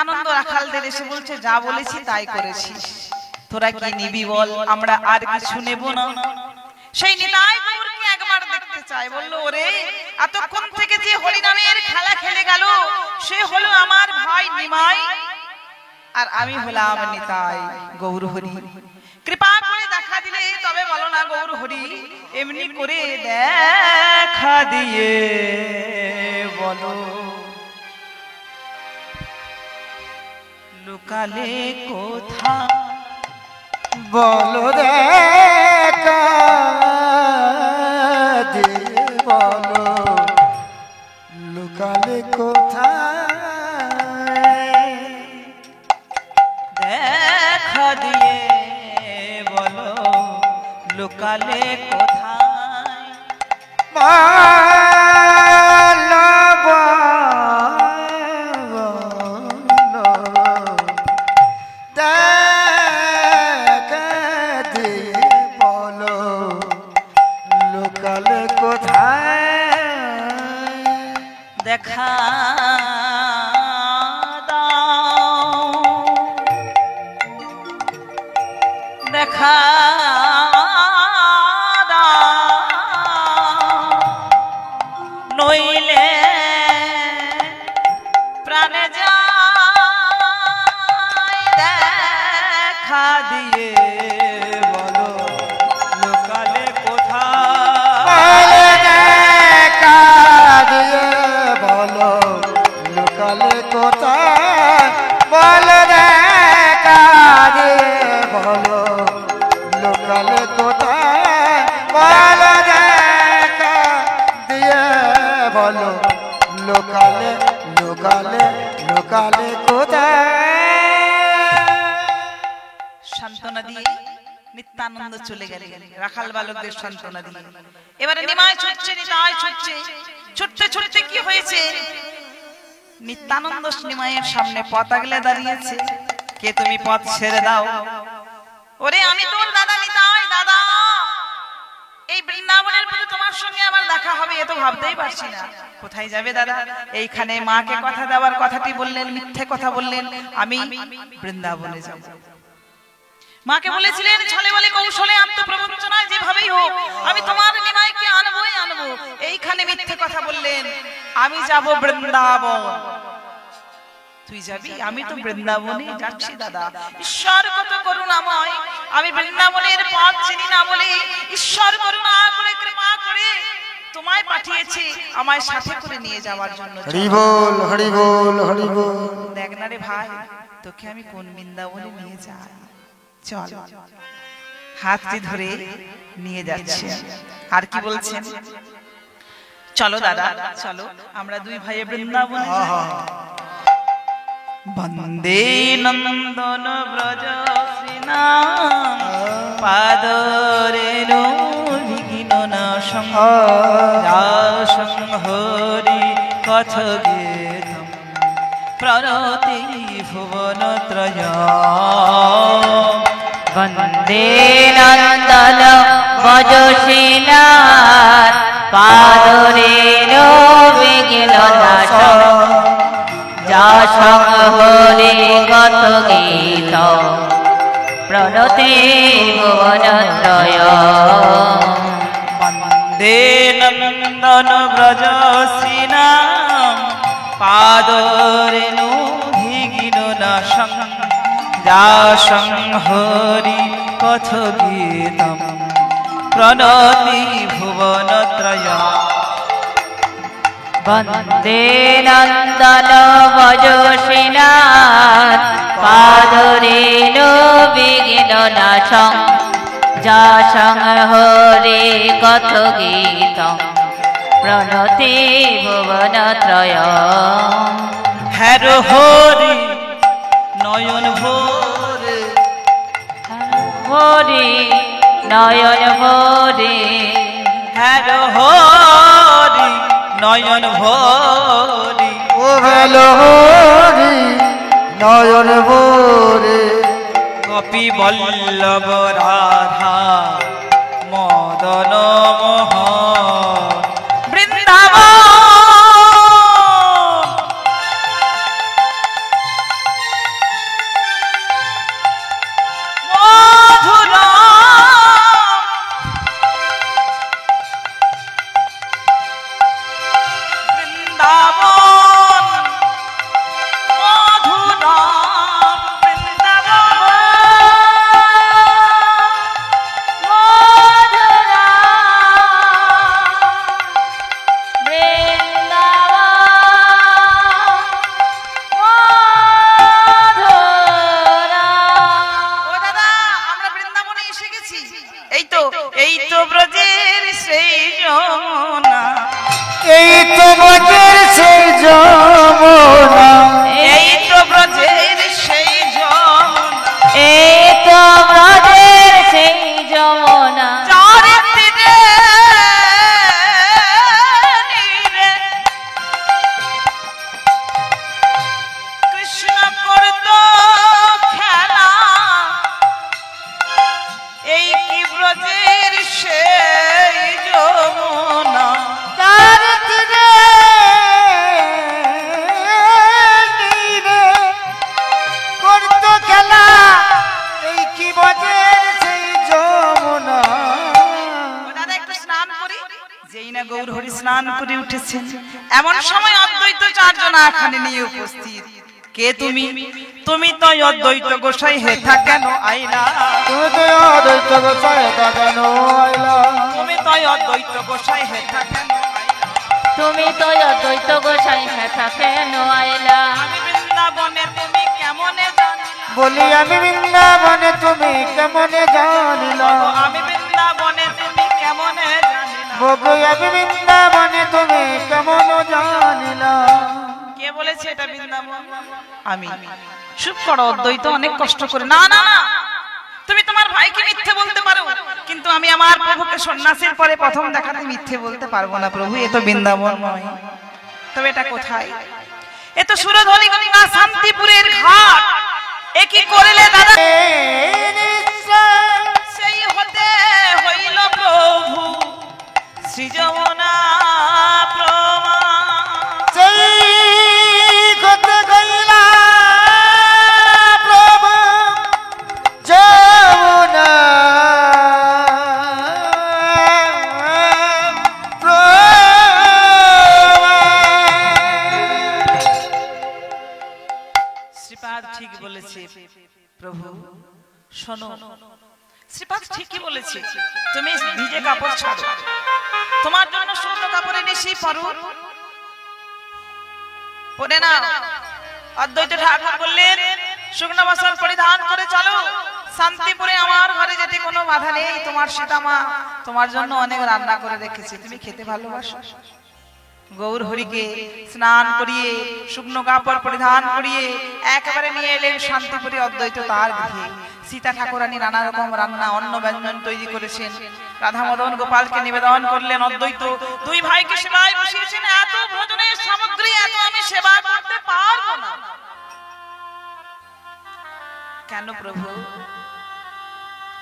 নিত্যানন্দ রাখালদের এসে বলছে, যা বলেছি তাই করেছিস, তোরা কি নিবি বল, আমরা আর কিছু নেব না। সেই নিতাই গৌরকে একবার দেখতে চায়। বলল, ওরে এতক্ষণ থেকে যে হরিনামের খেলা খেলে গেল সে হলো আমার ভাই নিমাই, আর আমি হলাম নিতাই গৌর হরি। কৃপা করে দেখা দিলে তবে বলো না গৌর হরি, এমনি করে দেখা দিয়ে বলো লুকালে কোথা, বলো দেখা দিয়ে বলো লুকালে কোথায়, দেখা দিয়ে বলো লুকালে কোথায়, বলো দেখা দিয়ে বলো লুকালে কোথায়, দেখা দাও দেখা দাও, নইলে প্রাণে যায়, দেখা দিয়ে বলো লোকালে কোথায়, দেখা দিয়ে বলো লুকালে কোথায়, বলো দেখা দিয়ে বলো লুকালে কোথায়, বলো দেখা দিয়ে বলো লুকালে লুকালে লুকালে কোথায়। সান্ত্বনা দিয়ে নিত্যানন্দ চলে গেলেন রাখাল বালকদের সান্ত্বনা দিয়ে। এবারে নিমাই ছুটছে, নিতাই ছুটছে, ছুটতে ছুটতে কি হয়েছে, নিত্যানন্দ নিমাইয়ের সামনে পথ আগলে দাঁড়িয়েছে। কে তুমি, পথ ছেড়ে দাও। ওরে আমি তোর দাদা নিতাই, দাদা এই বৃন্দাবনের প্রতি তোমার সঙ্গে আমার দেখা হবে এ তো ভাবতেই পারছি না। কোথায় যাবে দাদা? এইখানে মাকে কথা দেওয়ার কথাটি বললেন, মিথ্যে কথা বললেন, আমি বৃন্দাবনে যাব। মাকে বলেছিলেন ছলে বলে কৌশলে আত্মপ্রবঞ্চনায় যেভাবেই হোক আমি তোমার নিমাইকে আনবই আনবো, এইখানে মিথ্যে কথা বললেন, আমি যাব বৃন্দাবন। তুই যাবি? আমি তো বৃন্দাবনে যাচ্ছি দাদা। ঈশ্বর কত করুণাময়, আমি বৃন্দাবনের পথ চিনি না বলে ঈশ্বর করুণা করে কৃপা করে তোমায় পাঠিয়েছি আমায় সাথে করে নিয়ে যাওয়ার জন্য। হরি বল হরি বল হরি বল। দেখ না রে ভাই, তোকে আমি কোন বৃন্দাবনে নিয়ে যাই, চল। হাতটি ধরে নিয়ে যাচ্ছে। আর কি বলছেন? চলো দাদা চলো, আমরা দুই ভাইয়ে বৃন্দাবনে যাই। বন্দে নন্দন ব্রজ শ্রীনাম পাদরেণু বিঘ্ন নাশং হরি কথ গীতম প্ররতি ভুবনত্রয়ম। বন্দে নন্দন বজসীনাথ পাদরেণু বিঘ্ন নাশং যশং হরি কথ গীত প্রণতি ভুবনত্রয়ম। বন্দে নন্দন ব্রজ শ্রীনাম পাদরেণু বিঘ্ন নাশং যশং হরি কথ গীতম প্রণতি ভুবনত্রয়ম। বন্দে নন্দন বজসীনাথ পাদরেণু বিঘ্ন নাশং যশং হরি কথ গীতম প্রণতি ভুবনত্রয়ম। হ্যার হরি নয়ন ভোরে, হরি নয়ন ভরে, হ্যার হরি নয়ন ভরি, ও ভালো হরি নয়ন ভরে, গোপী বল্লভ রাধা মদন মোহন বৃন্দাবন। যমুনা, এই তো ব্রজের সেই যমুনা, এই তো ব্রজের সেই যমুনা, এই তো ব্রজের সেই যমুনা, যার তীরে নীরে কৃষ্ণ করত খেলা, এই কি ব্রজের সেই যমুনা, তার তীরে নীরে করত খেলা, এই কি ব্রজের সেই যমুনা। ও দাদা একটু স্নান করি। যেই না গৌর হরি স্নান করে উঠেছেন, এমন সময় অদ্বৈত চারজন আখানে নিয়ে উপস্থিত। কে তুমি? তুমি তো অদ্বৈত গোসাই হেথা কেন আইলা? তুমি তো অদ্বৈত গোসাই কেন আইলা? তুমি তো অদ্বৈত গোসাই হেথা কেন আইলা? তুমি তো অদ্বৈত গোসাই হেথা কেন আইলা? আমি বৃন্দাবনে তুমি কেমনে জানিলা? বলি আমি বৃন্দাবনে তুমি কেমনে জানিলা? আমি বৃন্দাবনে তুমি কেমনে জানিলা? বলি আমি বৃন্দাবনে তুমি কেমন জানিলা? কে বলেছে এটা বৃন্দাবন? আমি। চুপ করো, অদ্বৈত অনেক কষ্ট করে। না না না, তুমি তোমার ভাইকে মিথ্যে বলতে পারো, কিন্তু আমি আমার প্রভুকে সন্ন্যাসীর পরে প্রথম দেখাতে মিথ্যে বলতে পারবো না। প্রভু, এ তো বৃন্দাবন নয়। তবে এটা কোথায়? এ তো সুরধনী গঙ্গা শান্তিপুরের ঘাট। এ কি করলে দাদা? সেই হতে হইল প্রভু শ্রী যমুনা প্রমাণ। সেই কথা কইলা প্রভু যমুনা শ্রীপাদ ঠিক বলেছে প্রভু, শোনো। শ্রীপাদ ঠিকই বলেছে, তুমি ভিজে কাপড় ছাড়ো, তোমার জন্য শুকনো কাপড়ে নিশি পরো, পরে না। অদ্বৈত ঠাকুর বললেন, শুকনো বস্ত্র পরিধান করে চলো, শান্তিপুরে আমার ঘরে যেতে কোনো বাধা নেই। তোমার সীতামা তোমার জন্য অনেক রান্না করে রেখেছে, তুমি খেতে ভালোবাসো। গৌর হরিকে স্নান করিয়ে শুকনো কাপড় পরিধান করিয়ে একেবারে নিয়ে এলেন শান্তিপুরে অদ্বৈত তার গৃহে। সীতা ঠাকুরানী নানা রকম রান্না অন্ন ব্যঞ্জন তৈরি করেছেন। রাধা মদন গোপালকে নিবেদন করলেন অদ্বৈত। দুই ভাইকে সেবায় বসিয়েছেন। এত ভোজনের সামগ্রী, এত আমি সেবা করতে পারবো না। কেন প্রভু?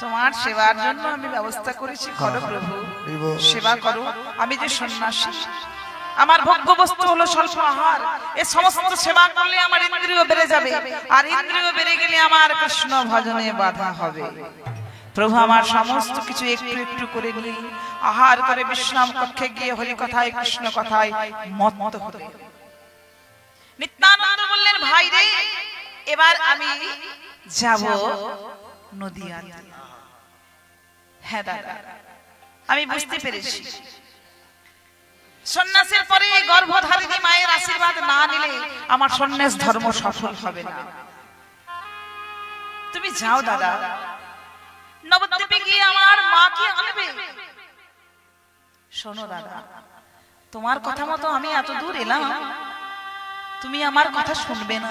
তোমার সেবার জন্য আমি ব্যবস্থা করেছি, করো প্রভু, সেবা করো। আমি যে সন্ন্যাসী, আমার ভোগ্য বস্তু হলো স্বল্প আহার। এই সমস্ত সেবা করলে আমার ইন্দ্রিয় বেড়ে যাবে, আর ইন্দ্রিয় বেড়ে গেলে আমার কৃষ্ণ ভজনে বাধা হবে। প্রভু, আমার সমস্ত কিছু একটু একটু করে নিয়ে আহার করে বিশ্রাম কক্ষে গিয়ে হরি কথায় কৃষ্ণ কথায় মত্ত হবে। নিত্যানন্দ বললেন, ভাই রে, এবার আমি যাব নদীয়াতে। হ্যাঁ দাদা, আমি বুঝতে পেরেছি, সন্ন্যাসের পরে গর্ভধারিণী মায়ের আশীর্বাদ না নিলে আমার সন্ন্যাস ধর্ম সফল হবে না। তুমি যাও দাদা, নবদ্বীপে গিয়ে আমার মাকে আনবে। শোনো দাদা, তোমার কথা মতো আমি এত দূর এলাম, তুমি আমার কথা শুনবে না?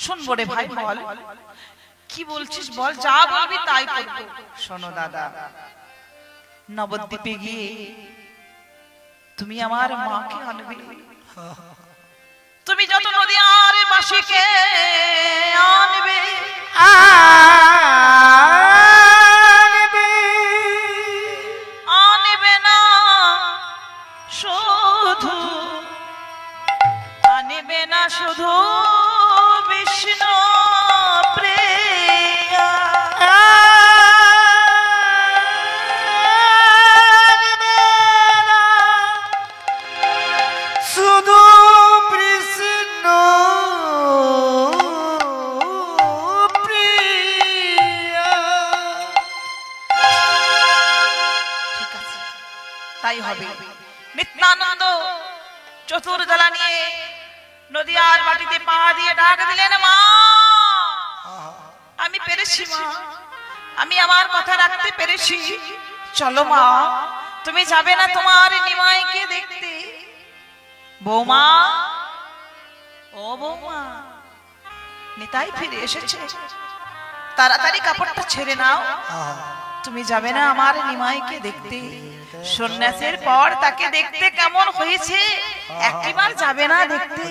শুনবো রে ভাই, বল কি বলছিস, বল, যা বলবি তাই করবো। শোনো দাদা, নবদ্বীপে গিয়ে তুমি আমার মাকে আনবে। তুমি যত নদী আর বাসীকে আনবে, আনবে না শুধু, আনবে না শুধু বিষ্ণু প্রিয়া, শুধু কৃষ্ণ প্রিয়া। ঠিক আছে, তাই হবে। নিত্যানন্দ চতুর্দলা নিয়ে নদীয়ার মাটিতে পা দিয়ে ডাক দিলেন, মা আমি পেরেছি, মা আমি আমার কথা রাখতে পেরেছি, চলো মা তুমি যাবে না তোমার নিমাইকে দেখতে? বৌমা, ও বৌমা, নিতাই ফিরে এসেছে, তাড়াতাড়ি কাপড়টা ছেড়ে নাও। তুমি যাবে না আমার নিমাইকে দেখতে? সন্ন্যাসের পর তাকে দেখতে কেমন হয়েছে, একটিবার যাবে না দেখতে?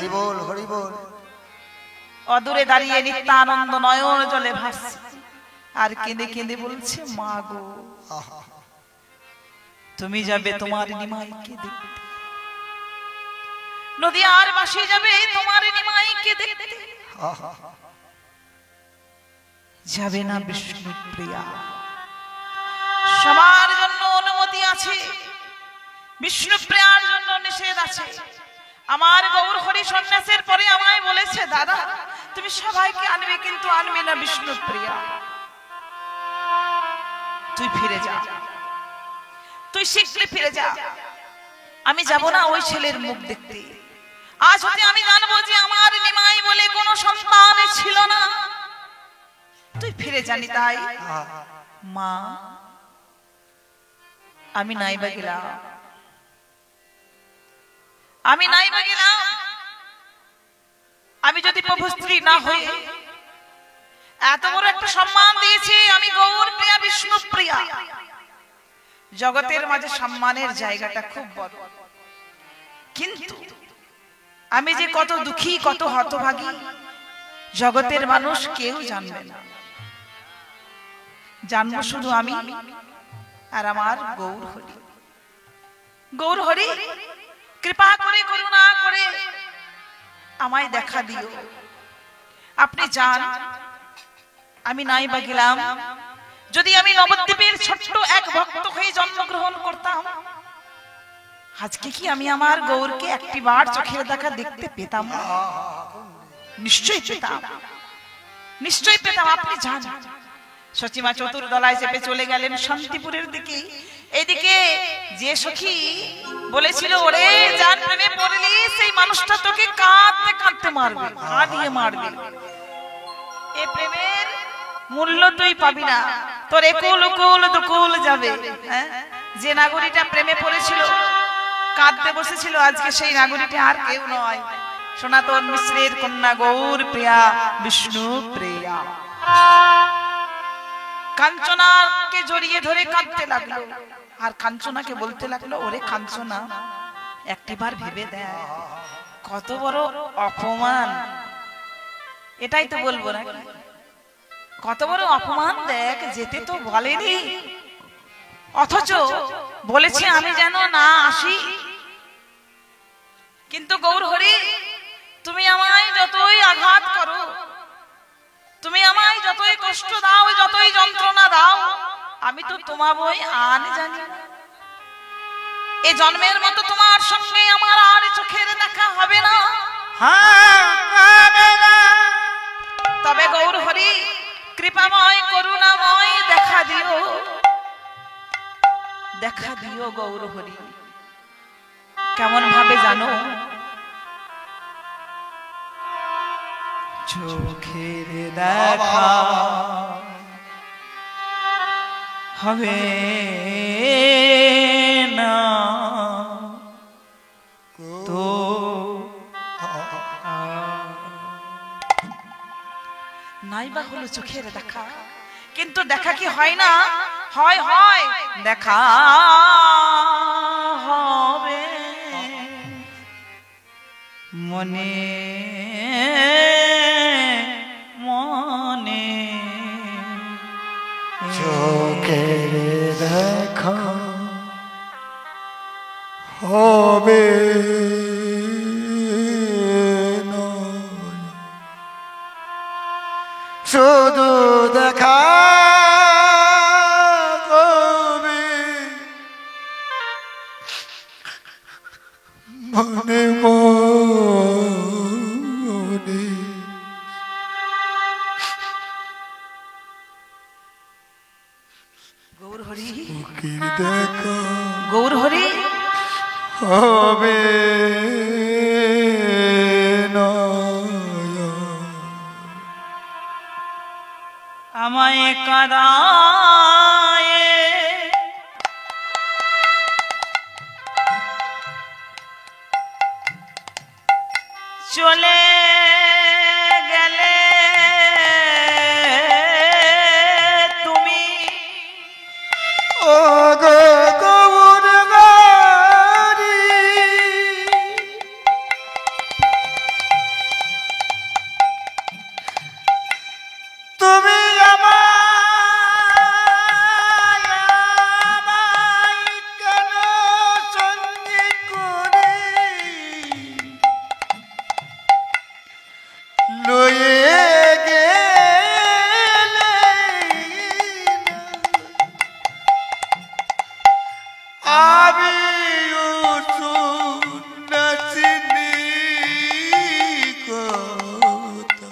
অদূরে দাঁড়িয়ে নিত্যানন্দ নয়ন জলে ভাসছে আর কেঁদে কেঁদে বলছে, মা গো, তুমি যাবে তোমার নিমাইকে দেখতে? নদীয়ার বাসি যাবে তোমার নিমাইকে দেখতে? যাবে না বিষ্ণুপ্রিয়া। সবার জন্য অনুমতি আছে, বিষ্ণুপ্রিয়ার জন্য নিষেধ আছে। আমার গৌর হরি সন্ন্যাসের পরে আমায় বলেছে, দাদা তুমি সবাইকে আনবে, কিন্তু আনবে না বিষ্ণুপ্রিয়া। তুই ফিরে যা, তুই শীঘ্রই ফিরে যা। আমি যাব না ওই ছেলের মুখ দেখতে। আজ হতে আমি জানবো যে আমার নিমাই বলে কোনো সন্তান ছিল না। তুই ফিরে জানি তাই। মা, আমি নাইবা গেলাম, আমি নাইবা গেলাম। আমি যদি প্রভু স্ত্রী না হয়ে এত বড় একটা সম্মান দিয়েছি, আমি গৌর প্রিয়া বিষ্ণু প্রিয়া। জগতের মাঝে সম্মানের জায়গাটা খুব বড়, কিন্তু আমি যে কত দুঃখী, কত হতভাগী, জগতের মানুষ কেউ জানবে না। জানবো শুধু আমি আর আমার গৌর হরি। গৌর হরি, কৃপা করে করুণা করে আমায় দেখা দিও। আপনি যান, আমি নাইবা গেলাম। যদি আমি নবদ্বীপের ছোট্ট এক ভক্ত হয়ে জন্মগ্রহণ করতাম, আজকে কি আমি আমার গৌরকে একটিবার চোখের দেখা দেখতে পেতাম? নিশ্চয়ই পেতাম, নিশ্চয়ই পেতাম। আপনি যান। সচিমা চতুর্দলায় চেপে চলে গেলেন শান্তিপুরের দিকে। এদিকে যে সখী বলেছিল, ওরে যার প্রেমে পড়লি সেই মানুষটা তোকে কাঁদতে কাঁদতে মারবে, কাঁদিয়ে মারবে, এ প্রেমের মূল্য তুই পাবি না, তোর একুল উকুল দুকুল যাবে। যে নাগরীটা প্রেমে পড়েছিল, কাঁদতে বসেছিল, আজকে সেই নাগরীটা আর কেউ নয়, সনাতন মিশ্রের কন্যা গৌর প্রিয়া বিষ্ণু প্রিয়া। কাঞ্চনাকে জড়িয়ে ধরে কাঁদতে লাগলো, আর কাঞ্চনাকে বলতে লাগলো, ওরে কাঞ্চনা, একটিবার ভেবে দেখ, কত বড় অপমান। এটাই তো বলবো না, কত বড় অপমান দেখ, যেতে তো বলেনি, অথচ বলেছে আমি যেন না আসি। কিন্তু গৌর হরি, তুমি আমায় যতই আঘাত করো, তুমি আমায় যতই কষ্ট দাও, যতই যন্ত্রণা দাও, আমি তো তোমার বই আন জানি। এ জন্মের মতো তোমার সঙ্গে আমার আর চোখের দেখা হবে না। তবে গৌর হরি, কৃপাময় করুণাময় দেখা দিও, দেখা দিও গৌর হরি। কেমন ভাবে জানো? চোখের দেখা হবে না তো নাইবা হলো চোখের দেখা, কিন্তু দেখা কি হয় না? হয় হয়, দেখা হবে মনে মনে। চোখের দেখা হবে না, শুধু দেখা করবে মনে মনে। গৌর হরি, চোখের দেখা গৌর হরি হবে না, আমায় কাঁদায় চলে গেলে তুমি ও গো গৌর গৌরী তুমি আমায় কেন সঙ্গে করে লয়ে গেলে আমি নাচিনি কথা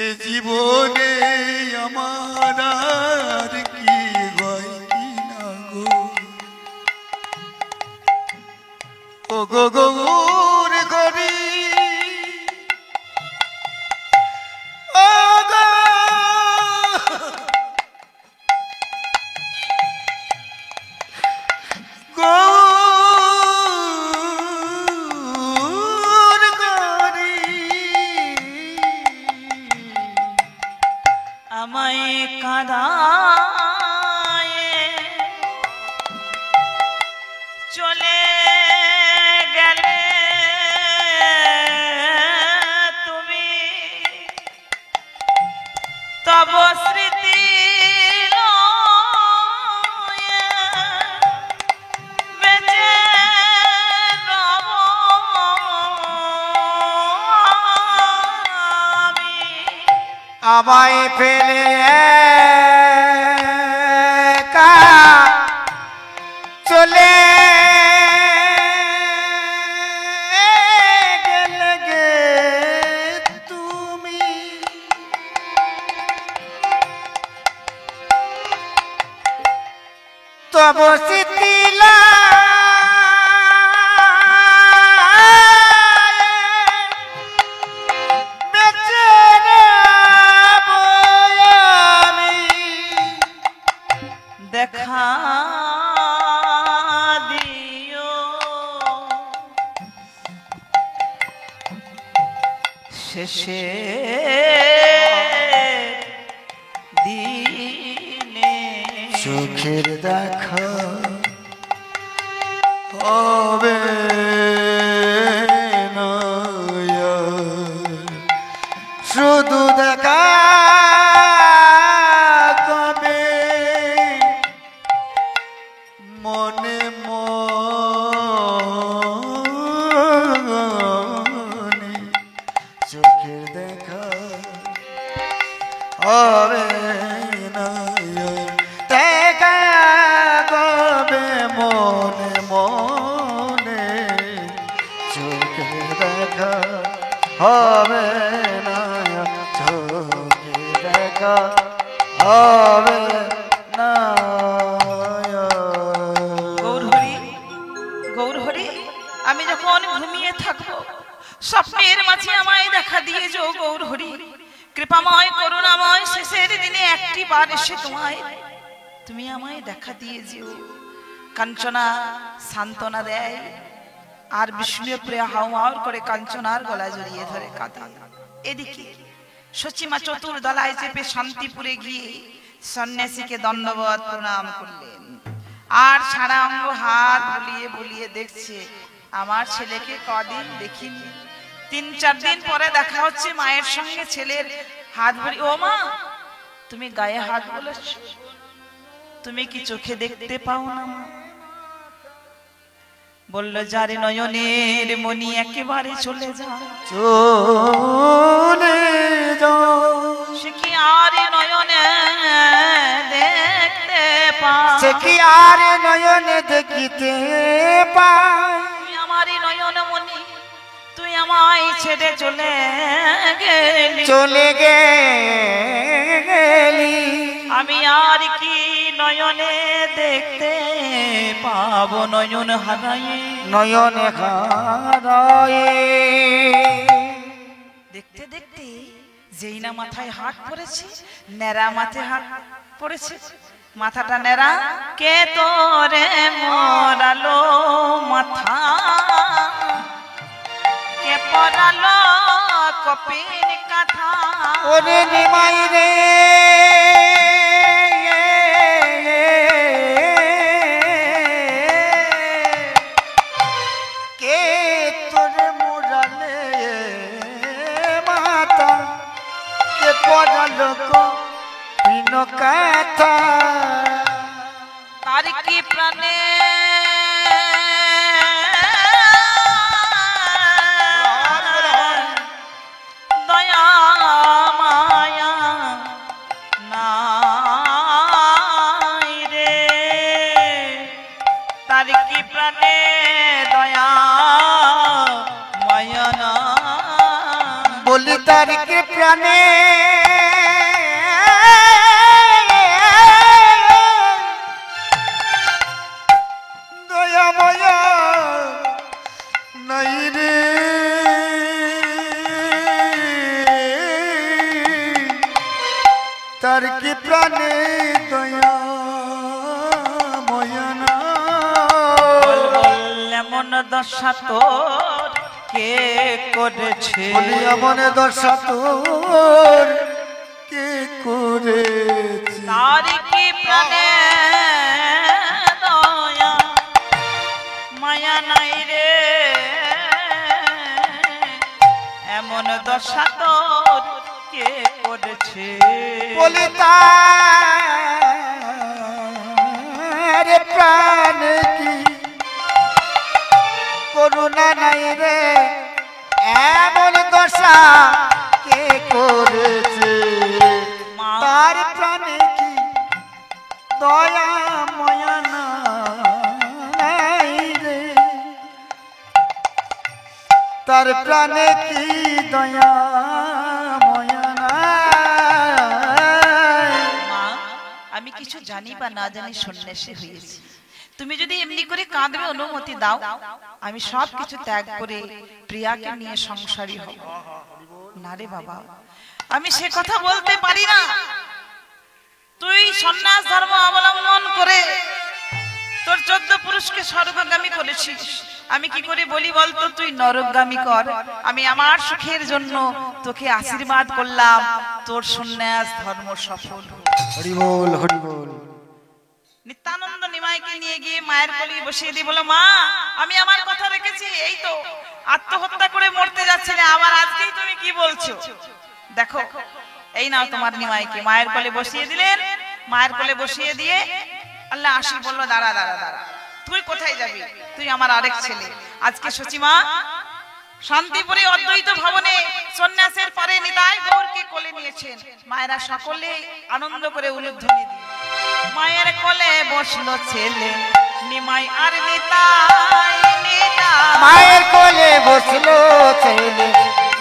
এ জীবনে আমার আর কি হয় কি না গো ও গো গৌর গরি ও গো গৌর গরি আমায় কাঁদায় চলে গেলে তুমি তব স্মৃতি লয়ে বেঁচে রব আমি। আমায় ফেলে একা চলে গেলে গে তুমি তব স্মৃতিলা বেঁচে রব আমি। দেখা দিও শেষে দিনে চোখের দেখা হবে না শুধু দেখা কবে মনে মনে চোখের দেখা হবে না দেখা কবে মনে মনে চোখের দেখা হবে না চোখের দেখা হবে না। গৌরহরি গৌরহরি আমি যখন ঘুমিয়ে থাকবো স্বপ্নের মাঝে আমায় দেখা দিয়ে যাও গৌরহরি কৃপাময় করুণাময় শেষের দিনে একটি বার এসে তুমি আমায় দেখা দিয়ে যেও। কাঞ্চনা সান্ত্বনা দেয় আর বিষ্ণুপ্রিয়া হাওয়ার করে কাঞ্চনার গলা জড়িয়ে ধরে কাঁদে। এদিকে সচিমা চতুর্দলায় চেপে শান্তিপুরে গিয়ে সন্ন্যাসীকে দণ্ডবত প্রণাম করলেন আর সারা অঙ্গ হাত বুলিয়ে বুলিয়ে দেখছে আমার ছেলেকে কদিন দেখিনি। 3-4 দিন পরে দেখা হচ্ছে মায়ের সঙ্গে ছেলের হাত বুলিয়ে। ও মা তুমি গায়ে হাত বুলাচ্ছ, তুমি কি চোখে দেখতে পাও না মা? বলল যারে নয়নের মনি একেবারে চলে যায় চলে যাও সে কি আর নয়নে দেখতে পায়? সে কি আর নয়নে দেখিতে পায়? তুই আমারই নয়ন মনি, তুই আমায় ছেড়ে চলে গেলি, চলে গেলি আমি আর কি নয়নে দেখতে পাবো নয়ন হারায়ে? নয়নে হারায়ে দেখতে দেখতে যেই না মাথায় হাত পড়েছে, ন্যাড়া মাথায় হাত পড়েছে, মাথাটা নেড়া, কে তোরে মোরালো মাথা, কে পরালো কপির কাঁথা। ওরে নিমাই রে কে তোরে মোরালে মাথা, কে পরালো কপির কাঁথা। তার কি প্রাণে দয়া মায়া নাই রে, তার কি প্রাণে দয়া মায়া নাই। বলি তার কি প্রাণে দয়া মায়া নাই রে, তার কি প্রাণে দয়া মায়া বল নাই। বল এমন দশা তোর কে করেছে, বলি এমন দশা তোর কে করেছে। তার কি প্রাণে দয়া মায়া নাই রে, এমন দশা তোর কে করেছে। বলি তার প্রাণ কি করুণা নাই রে, এমন দশা কে করেছে। মা তার প্রাণে কি দয়া মায়া নাই রে, তার প্রাণে কি দয়া মায়া নাই। মা, আমি কিছু জানি বা না জানি সন্ন্যাসী হয়েছি, তুমি যদি এমনি করে কাঁদবে অনুমতি দাও, আমি সব কিছু ত্যাগ করে প্রিয়াকে নিয়ে সংসারী হব। না রে বাবা, আমি সে কথা বলতে পারি না। তুই সন্ন্যাস ধর্ম অবলম্বন করে তোর 14 পুরুষকে স্বর্গগামী করেছিস, আমি কি করে বলি বলতো তুই নরকগামী কর। আমি আমার সুখের জন্য তোকে আশীর্বাদ করলাম, তোর সন্ন্যাস ধর্ম সফল হোক। হরি বল হরি বল। নিত্যানন্দ নিমাইকে নিয়ে গিয়ে মায়ের কোলে বসিয়ে দিয়ে বলো, মা আমি আমার কথা রেখেছি, এই তো আত্মহত্যা করে মরতে যাচ্ছিলে, আবার আজকেই তুমি কি বলছো? দেখো এই নাও তোমার নিমাইকে। মায়ের কোলে বসিয়ে দিলেন, মায়ের কোলে বসিয়ে দিয়ে আল্লাহ আসি বললো, দাঁড়া দাঁড়া দাঁড়া, তুই কোথায় যাবি? তুই আমার আরেক ছেলে। আজকে সচিমা শান্তিপুরে অদ্বৈত ভবনে সন্ন্যাসের পরে নিতাই গৌরকে কোলে নিয়েছেন। মায়েরা সকলে আনন্দ করে উলুধ্বনি দিয়ে মায়ের কোলে বসলো ছেলে নিমাই আর নিতাই। মায়ের কোলে বসলো ছেলে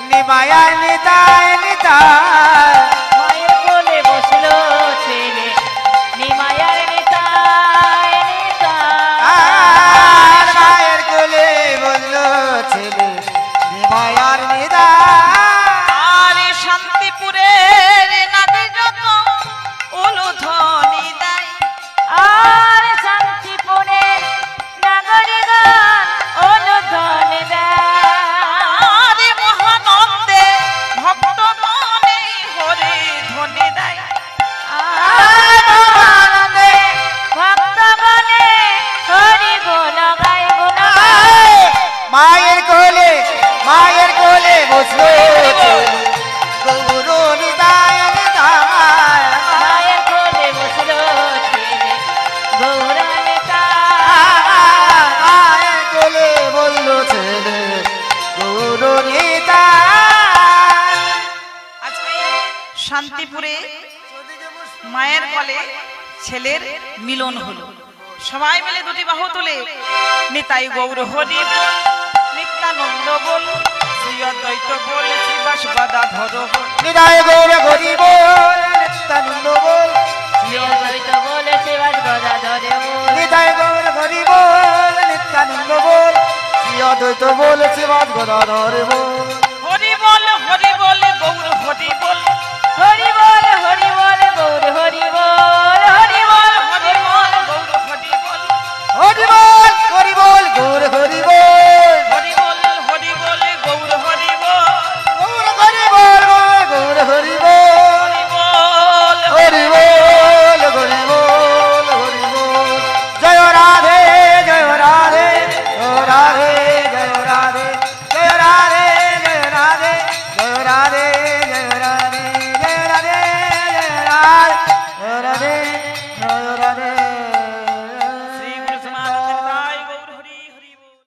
নিমাই আর নিতাই নিতাই। মায়ের কোলে বসলো ছেলে নিমায়ার নিতাই নিতাই। আর মায়ের কোলে বসলো ছেলে নিমাই আর নিতাই। আর শান্তিপুরের নাগে যত উলুধ্বনি দেয়, আর শান্তিপুরের নাগরিকগণ অনুধ্বনি দেয়। আর মহানন্দে ভক্ত মনে হরি ধ্বনি দেয়। আনন্দে ভক্তগণে হরি গুণ গায় গুণ গায়। মায়ের কোলে বসলো ছেলে গৌর নিতাই নিতাই। মায়ের কোলে বসলো ছেলে গৌর নিতাই। মায়ের কোলে বসলো ছেলে গৌর নিতাই। আজকে শান্তিপুরে মায়ের কোলে ছেলের মিলন হলো। সবাই মিলে দুটি বাহু তুলে নিতাই গৌর হরি বল, নিত্যানন্দ বল, শ্রী অদ্বৈত বল, শ্রীবাস গদাধর বল। নিতাই গৌর হরি বল, নিত্যানন্দ বল, শ্রী অদ্বৈত বলে শিবাস গদাধরে বল। নিতাই গৌর হরি বল, নিত্যানন্দ বল, শ্রী অদ্বৈত বল, শিবাস গদাধর বল।